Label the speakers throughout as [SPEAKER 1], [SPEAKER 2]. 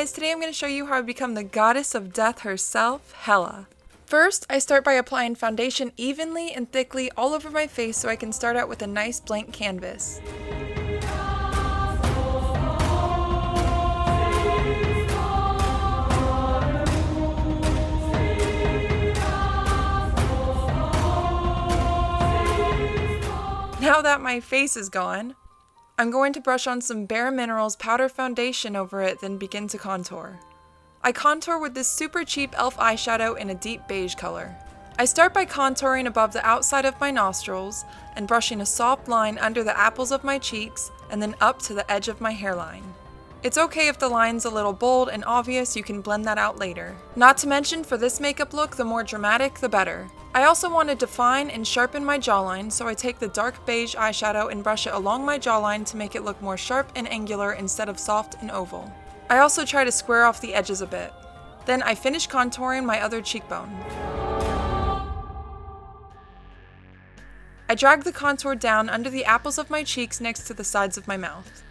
[SPEAKER 1] guys, today I'm going to show you how I become the goddess of death herself, Hela. First, I start by applying foundation evenly and thickly all over my face so I can start out with a nice blank canvas. Now that my face is gone, I'm going to brush on some bareminerals powder foundation over it, then begin to contour. I contour with this super cheap e.l.f. eyeshadow in a deep beige color. I start by contouring above the outside of my nostrils and brushing a soft line under the apples of my cheeks and then up to the edge of my hairline. It's okay if the line's a little bold and obvious, you can blend that out later. Not to mention, for this makeup look, the more dramatic, the better. I also want to define and sharpen my jawline, so I take the dark beige eyeshadow and brush it along my jawline to make it look more sharp and angular instead of soft and oval. I also try to square off the edges a bit. Then I finish contouring my other cheekbone. I drag the contour down under the apples of my cheeks next to the sides of my mouth.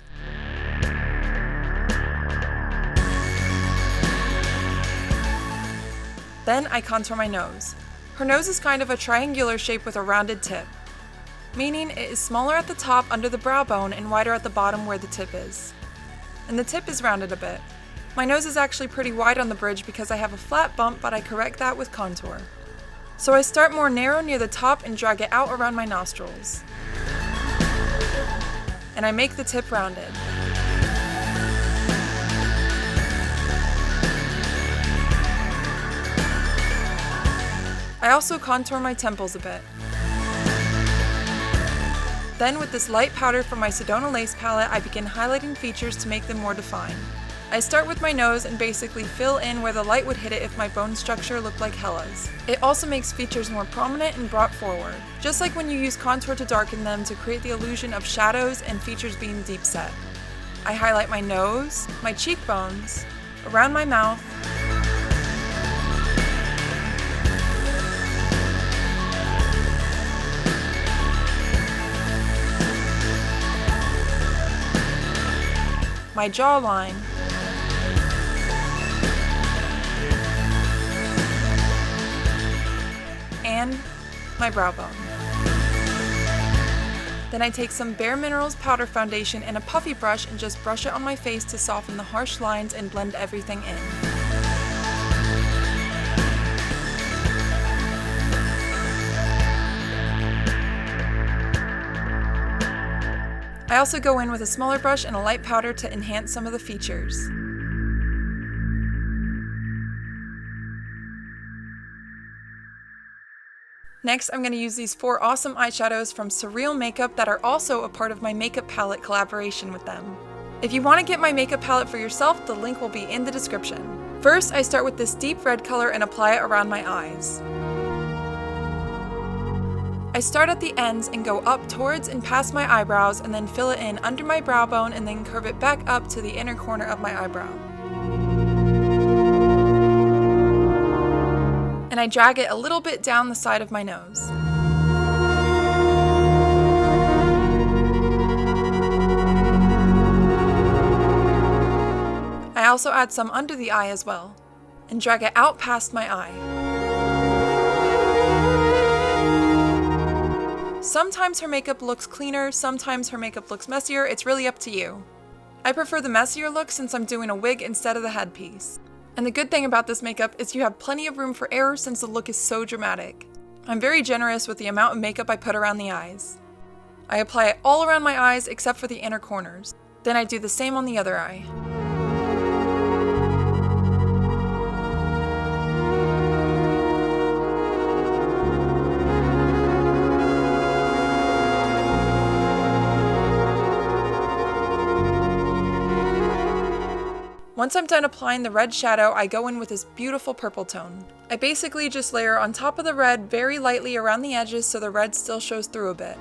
[SPEAKER 1] Then I contour my nose. Her nose is kind of a triangular shape with a rounded tip, meaning it is smaller at the top under the brow bone and wider at the bottom where the tip is. And the tip is rounded a bit. My nose is actually pretty wide on the bridge because I have a flat bump, but I correct that with contour. So I start more narrow near the top and drag it out around my nostrils. And I make the tip rounded. I also contour my temples a bit. Then with this light powder from my Sedona Lace palette, I begin highlighting features to make them more defined. I start with my nose and basically fill in where the light would hit it if my bone structure looked like Hela's. It also makes features more prominent and brought forward, just like when you use contour to darken them to create the illusion of shadows and features being deep set. I highlight my nose, my cheekbones, around my mouth, my jawline, and my brow bone. Then I take some bareminerals powder foundation and a puffy brush and just brush it on my face to soften the harsh lines and blend everything in. I also go in with a smaller brush and a light powder to enhance some of the features. Next, I'm going to use these 4 awesome eyeshadows from Surreal Makeup that are also a part of my makeup palette collaboration with them. If you want to get my makeup palette for yourself, the link will be in the description. First, I start with this deep red color and apply it around my eyes. I start at the ends and go up towards and past my eyebrows and then fill it in under my brow bone and then curve it back up to the inner corner of my eyebrow. And I drag it a little bit down the side of my nose. I also add some under the eye as well, and drag it out past my eye. Sometimes her makeup looks cleaner, sometimes her makeup looks messier, it's really up to you. I prefer the messier look since I'm doing a wig instead of the headpiece. And the good thing about this makeup is you have plenty of room for error since the look is so dramatic. I'm very generous with the amount of makeup I put around the eyes. I apply it all around my eyes except for the inner corners. Then I do the same on the other eye. Once I'm done applying the red shadow, I go in with this beautiful purple tone. I basically just layer on top of the red very lightly around the edges so the red still shows through a bit.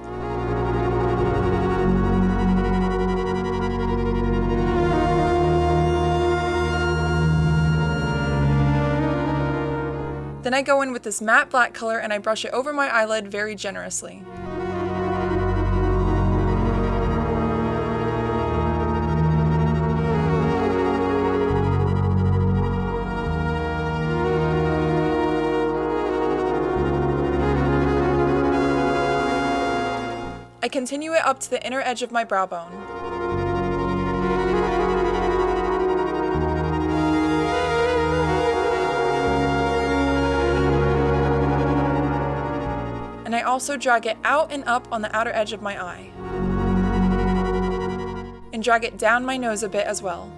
[SPEAKER 1] Then I go in with this matte black color and I brush it over my eyelid very generously. I continue it up to the inner edge of my brow bone. And I also drag it out and up on the outer edge of my eye. And drag it down my nose a bit as well.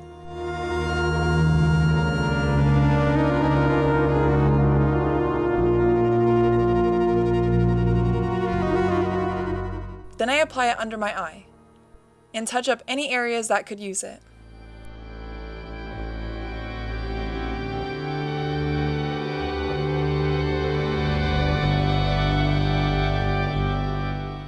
[SPEAKER 1] Then I apply it under my eye, and touch up any areas that could use it.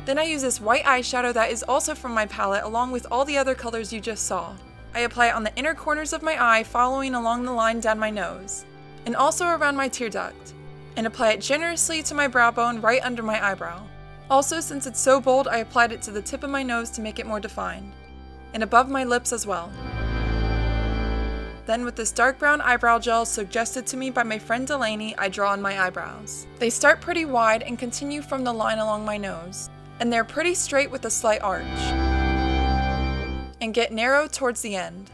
[SPEAKER 1] Then I use this white eyeshadow that is also from my palette along with all the other colors you just saw. I apply it on the inner corners of my eye, following along the line down my nose, and also around my tear duct, and apply it generously to my brow bone right under my eyebrow. Also, since it's so bold, I applied it to the tip of my nose to make it more defined, and above my lips as well. Then with this dark brown eyebrow gel suggested to me by my friend Delaney, I draw on my eyebrows. They start pretty wide and continue from the line along my nose, and they're pretty straight with a slight arch, and get narrow towards the end.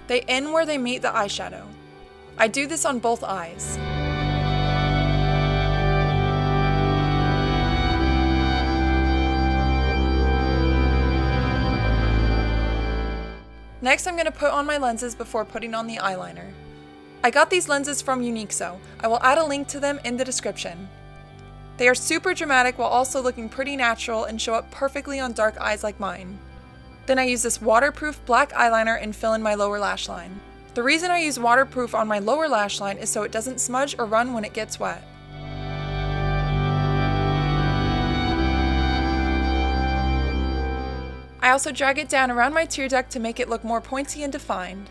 [SPEAKER 1] They end where they meet the eyeshadow. I do this on both eyes. Next, I'm going to put on my lenses before putting on the eyeliner. I got these lenses from Uniqso. I will add a link to them in the description. They are super dramatic while also looking pretty natural and show up perfectly on dark eyes like mine. Then I use this waterproof black eyeliner and fill in my lower lash line. The reason I use waterproof on my lower lash line is so it doesn't smudge or run when it gets wet. I also drag it down around my tear duct to make it look more pointy and defined.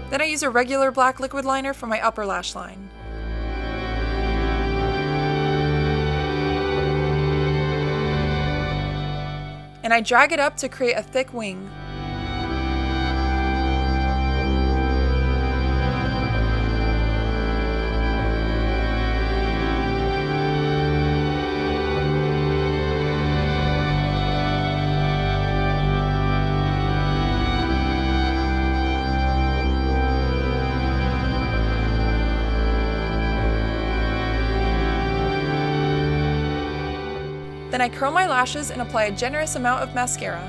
[SPEAKER 1] Then I use a regular black liquid liner for my upper lash line. And I drag it up to create a thick wing. Then I curl my lashes and apply a generous amount of mascara.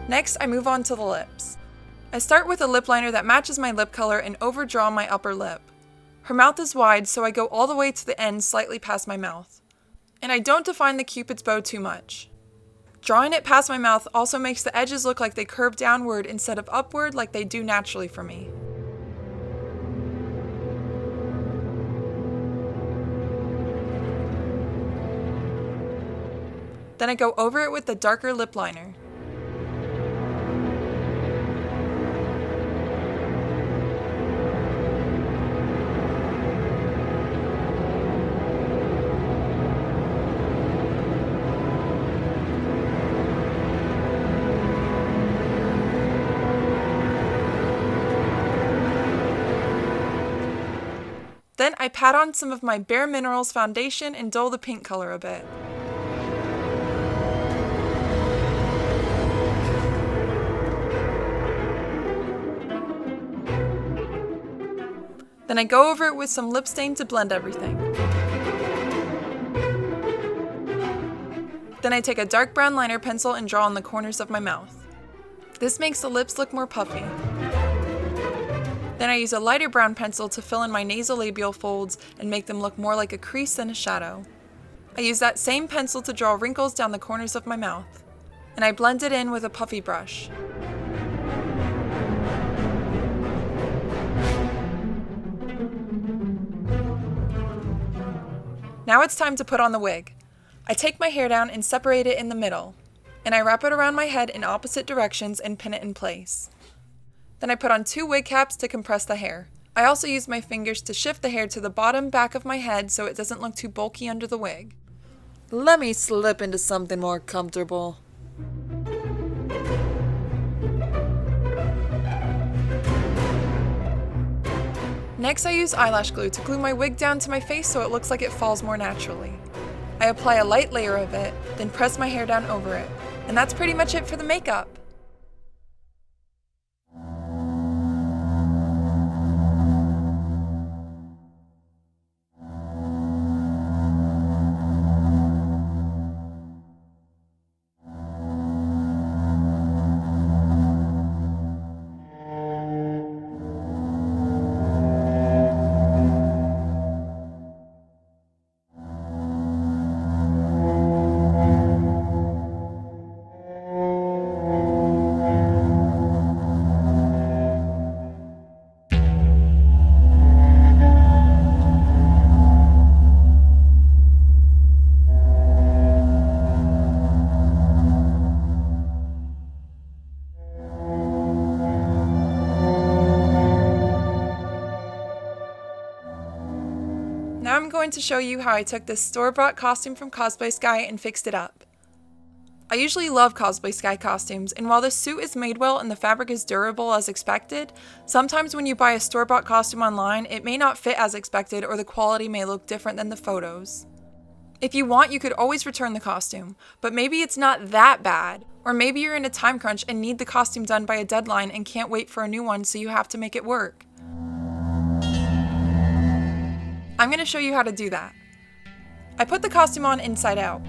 [SPEAKER 1] Next, I move on to the lips. I start with a lip liner that matches my lip color and overdraw my upper lip. Her mouth is wide, so I go all the way to the end slightly past my mouth. And I don't define the cupid's bow too much. Drawing it past my mouth also makes the edges look like they curve downward instead of upward like they do naturally for me. Then I go over it with the darker lip liner. Then I pat on some of my bareminerals foundation and dull the pink color a bit. Then I go over it with some lip stain to blend everything. Then I take a dark brown liner pencil and draw on the corners of my mouth. This makes the lips look more puffy. Then I use a lighter brown pencil to fill in my nasolabial folds and make them look more like a crease than a shadow. I use that same pencil to draw wrinkles down the corners of my mouth, and I blend it in with a puffy brush. Now it's time to put on the wig. I take my hair down and separate it in the middle, and I wrap it around my head in opposite directions and pin it in place. Then I put on 2 wig caps to compress the hair. I also use my fingers to shift the hair to the bottom back of my head so it doesn't look too bulky under the wig.
[SPEAKER 2] Let me slip into something more comfortable.
[SPEAKER 1] Next, I use eyelash glue to glue my wig down to my face so it looks like it falls more naturally. I apply a light layer of it, then press my hair down over it. And that's pretty much it for the makeup. Now I'm going to show you how I took this store-bought costume from CosplaySky and fixed it up. I usually love CosplaySky costumes, and while this suit is made well and the fabric is durable as expected, sometimes when you buy a store-bought costume online, it may not fit as expected or the quality may look different than the photos. If you want, you could always return the costume, but maybe it's not that bad, or maybe you're in a time crunch and need the costume done by a deadline and can't wait for a new one, so you have to make it work. I'm going to show you how to do that. I put the costume on inside out.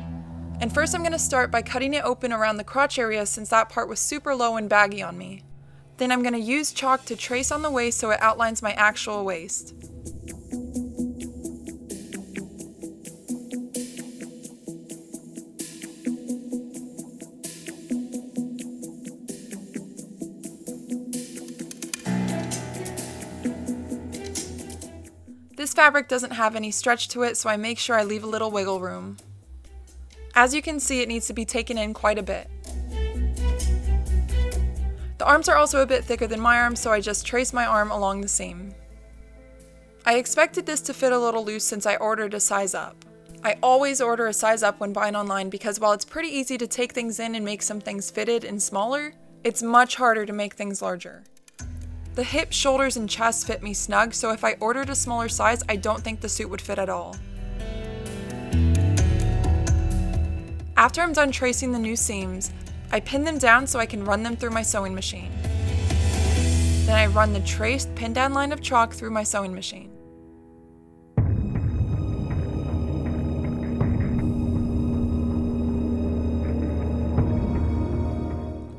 [SPEAKER 1] And first I'm going to start by cutting it open around the crotch area since that part was super low and baggy on me. Then I'm going to use chalk to trace on the waist so it outlines my actual waist. This fabric doesn't have any stretch to it, so I make sure I leave a little wiggle room. As you can see, it needs to be taken in quite a bit. The arms are also a bit thicker than my arm, so I just trace my arm along the seam. I expected this to fit a little loose since I ordered a size up. I always order a size up when buying online because while it's pretty easy to take things in and make some things fitted and smaller, it's much harder to make things larger. The hips, shoulders, and chest fit me snug, so if I ordered a smaller size, I don't think the suit would fit at all. After I'm done tracing the new seams, I pin them down so I can run them through my sewing machine. Then I run the traced pin down line of chalk through my sewing machine.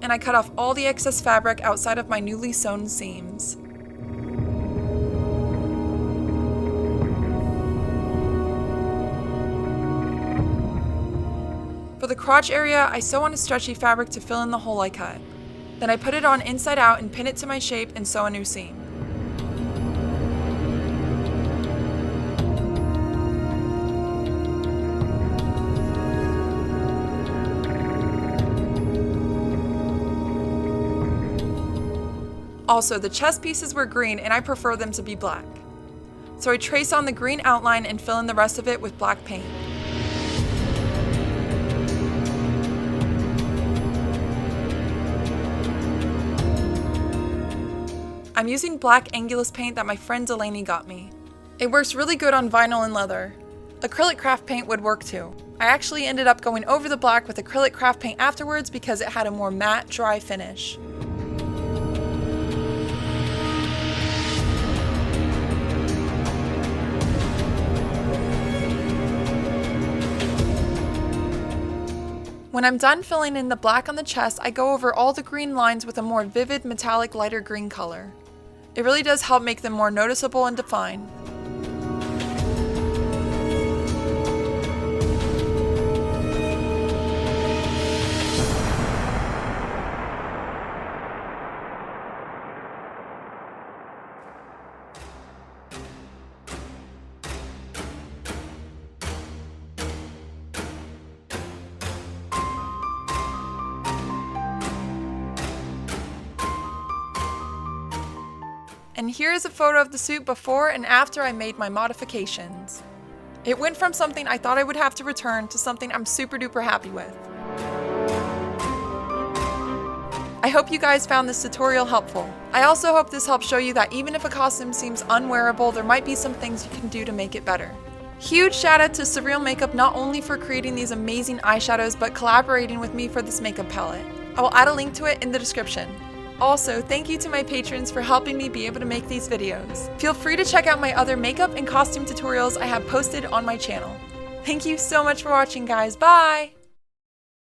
[SPEAKER 1] And I cut off all the excess fabric outside of my newly sewn seams. For the crotch area, I sew on a stretchy fabric to fill in the hole I cut. Then I put it on inside out and pin it to my shape and sew a new seam. Also, the chest pieces were green and I prefer them to be black. So I trace on the green outline and fill in the rest of it with black paint. I'm using black Angulus paint that my friend Delaney got me. It works really good on vinyl and leather. Acrylic craft paint would work too. I actually ended up going over the black with acrylic craft paint afterwards because it had a more matte, dry finish. When I'm done filling in the black on the chest, I go over all the green lines with a more vivid metallic lighter green color. It really does help make them more noticeable and defined. And here is a photo of the suit before and after I made my modifications. It went from something I thought I would have to return to something I'm super duper happy with. I hope you guys found this tutorial helpful. I also hope this helps show you that even if a costume seems unwearable, there might be some things you can do to make it better. Huge shout out to Surreal Makeup not only for creating these amazing eyeshadows, but collaborating with me for this makeup palette. I will add a link to it in the description. Also, thank you to my patrons for helping me be able to make these videos. Feel free to check out my other makeup and costume tutorials I have posted on my channel. Thank you so much for watching, guys. Bye!